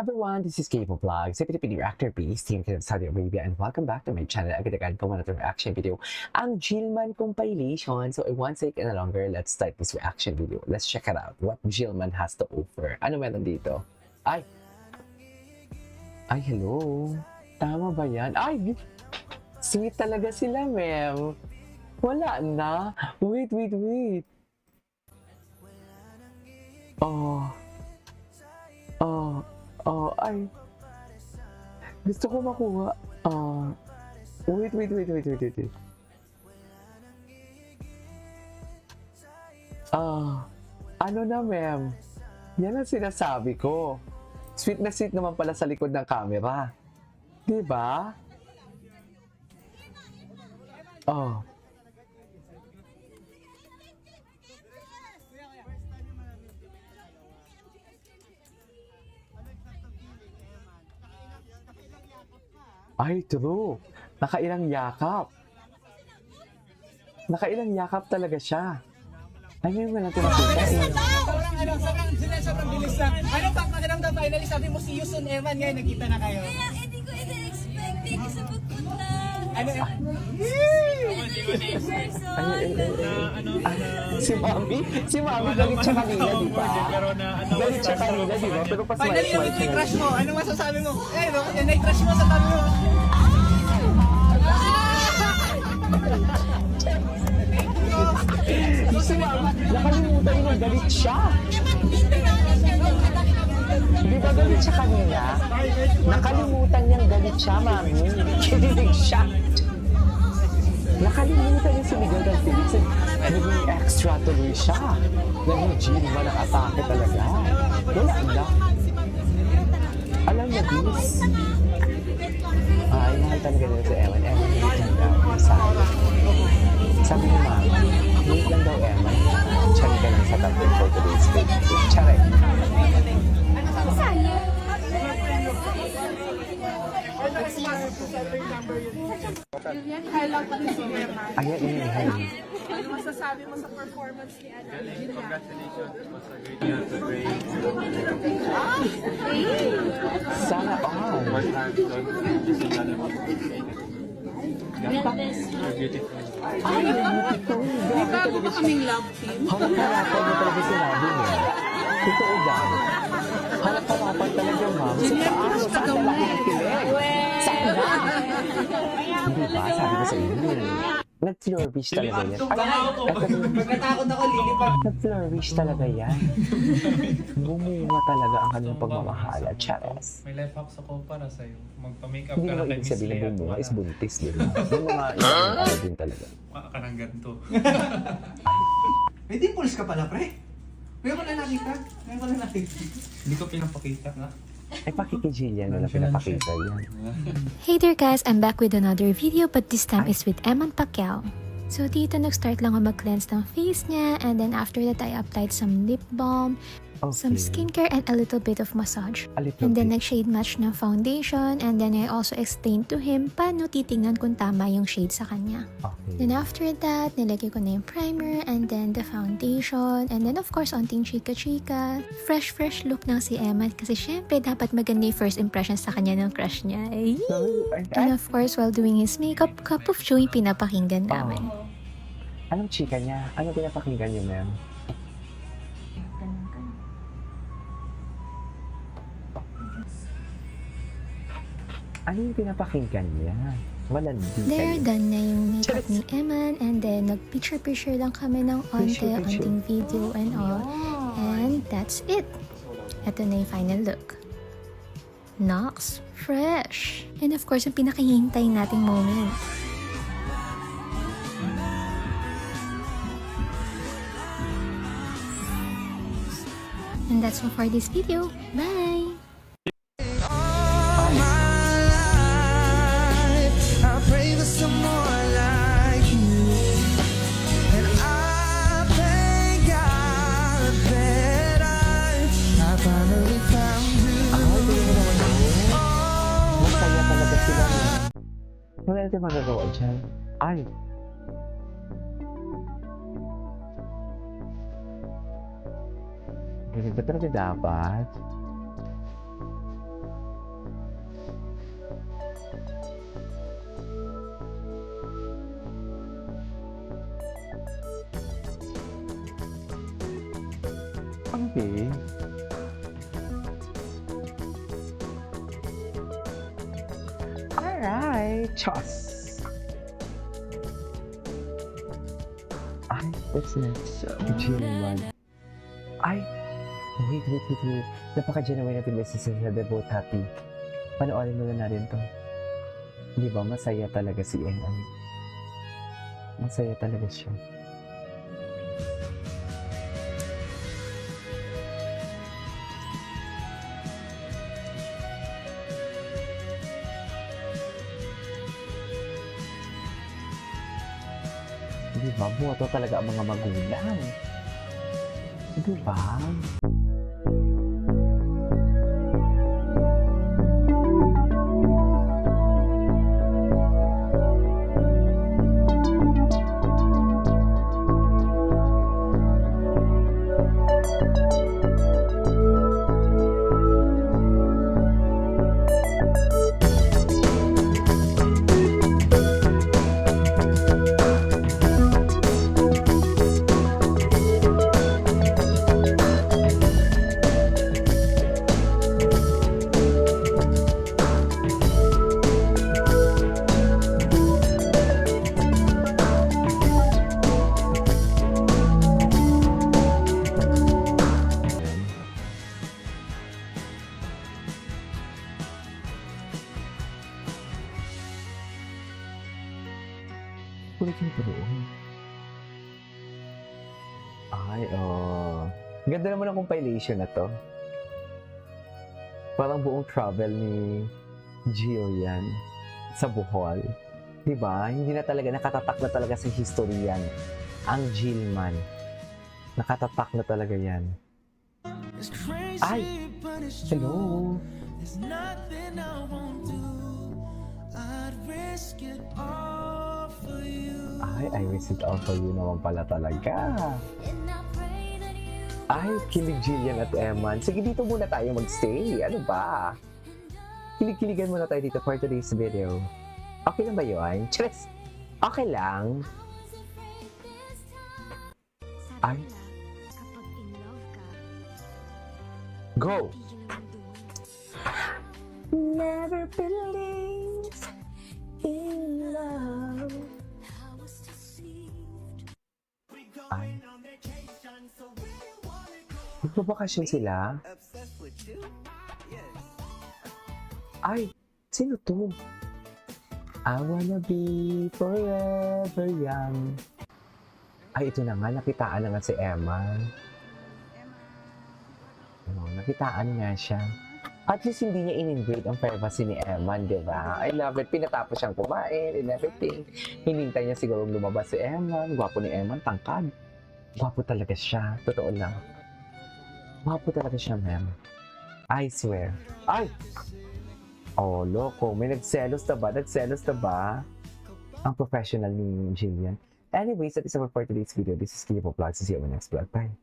Everyone, this is Cable Vlogs, a Filipino reactor based team of Saudi Arabia, and welcome back to my channel. Agad-agad ko muna itong reaction video, ang Jillman compilation. So, one second na longer, let's start this reaction video. Let's check it out, what Jillman has to offer. Ano meron dito? Ay, hello. Tama ba yan? Ay, sweet talaga sila, ma'am. Wala na. Wait. Ay. Gusto ko makuha. Wait. Ano na, ma'am? Yan ang sinasabi ko. Sweet na sweet naman pala sa likod ng camera. Di ba? Oh. Ay, true. Nakailang yakap. Nakailang yakap talaga siya. Ay, ngayon mo lang tinakita eh. Sobrang bilis lang. Ano pang magandang finally sabi mo si Yusun Eman ngayon nagkita na kayo? Kaya hindi ko ina-expect. Thank you sa pagpunta. Ano? Si Mami galit siya kanina, di ba? Galit siya kanina, di ba? Pero Finally pa-smile-smile naman siya. yung crush mo. Ano masasabi mo? Eh, bakit yan na-crush mo sa tabi mo? Si Mami, nakalimutan niya, galit siya. Di ba galit siya kanina? Nakalimutan niyang galit siya, Mami. Kinilig siya. Nakalimutan niya si Miguel del Felix. Naging extra tuloy siya. Naging Jillman ang atake talaga. Wala na. Alam niya, bis. Ay, mahal talaga nila si Ewan. Ewan, wait lang daw. Sabi ni Mami, wait lang daw, Ewan. Chan ka lang sa tatlo for today's video. Charay. Highlight ko si Eman. Ayan, Ano masasabi mo sa performance ni Gina? Sana all. Ay, beautiful. May bago ba kaming love team? Harap-harapan mo talaga sinabi niya. Totoo yan. Harap-harapan talaga, ma'am. Sa paano? Saan na laki ng kilig? Saan na? Hindi ba? Sabi ko sa inyo. Nag-flourish talaga yan. Pagkatakot ako, lilipad. Nag-flourish talaga yan. Bumunga talaga ang kanyang pagmamahala. Chares. May life hacks ako para sa'yo. Magpa-makeup Hindi ka na naman kay ibig Miss sabihin Lea. ng bumunga is buntis, di ba? Yung mga ano din talaga. Mukha ka ng ganito. May dimples ka pala, pre. Ngayon ko na nakita. Hindi ko pinapakita nga. Ay, pakikijilyan na pinapakita yan. Hey there guys, I'm back with another video but this time is with Eman Pacquiao. So dito nag-start lang ako mag-cleanse ng face niya and then after that I applied some lip balm, some skincare and a little bit of massage. A little And then bit. nag-shade match ng foundation and then I also explained to him paano titingnan kung tama yung shade sa kanya. Okay. Then after that, nilagay ko na yung primer and then the foundation and then of course onting chika-chika. Fresh look ng si Eman kasi syempre dapat maganda yung first impression sa kanya ng crush niya. Ay! And of course, while doing his makeup, cup of joy pinapakinggan namin. Anong chika niya? Ano pinapakinggan niyo, ma'am? Ano yung pinapakinggan niya? Malandi There, kayo. done na yung makeup ni Eman and then nag-picture lang kami ng Picture. onting video and all. And that's it. Ito na yung final look. Nox, fresh. And of course, yung pinakahihintay nating moment. And that's all for this video. Bye! I pray for some more like you, and I thank God that I finally found you. Ay, tingnan mo naman yun. Masaya talaga sila. Wala natin magagawa dyan. Ay. Ganun ba talaga dapat? Okay. Alright. Chos. Ay, what's next? Genuine. Ay, wait. Napaka-genuine natin message sa debut happy. Panoorin mo na natin to. Di ba, masaya talaga si Eman. Masaya talaga siya. Di ba? Buoto talaga ang mga magulang. Di ba? Kulit yung doon. Ay, oh. Ganda naman ang compilation na to. Parang buong travel ni Gio yan sa Bohol. Diba? Hindi na talaga, nakatatak na talaga sa history yan. Ang Gilman. Nakatatak na talaga yan. Ay! Hello! There's nothing I won't do. I'd risk it all for you. Ay, I wish it all for you naman pala talaga. And I pray that you Ay, kilig Jillian at Eman. Sige, dito muna tayo magstay. Ano ba? Kilig-kiligan muna tayo dito for today's video. Okay lang ba yun? Charis! Okay lang. Ay. kapag in love ka, Go! tigil ng duman. Never believe in love. I was deceived. Ay. Magbabakasyon sila? Ay, sino to? I wanna be forever young. Ay, ito na nga, nakitaan na nga si Emma. Oh, nakitaan nga siya. At least hindi niya in-invade ang privacy ni Eman, di ba? I love it. Pinatapos siyang kumain and everything. Hinintay niya siguro lumabas si Eman. Gwapo ni Eman, tangkad. Gwapo talaga siya. Totoo lang. Gwapo talaga siya, ma'am. I swear. Ay! Oh, loko. May nagselos na ba? Nagselos na ba? Ang professional ni Jillian. Anyways, that is all for today's video. This is Kiyo Vlogs. See you on the next vlog. Bye!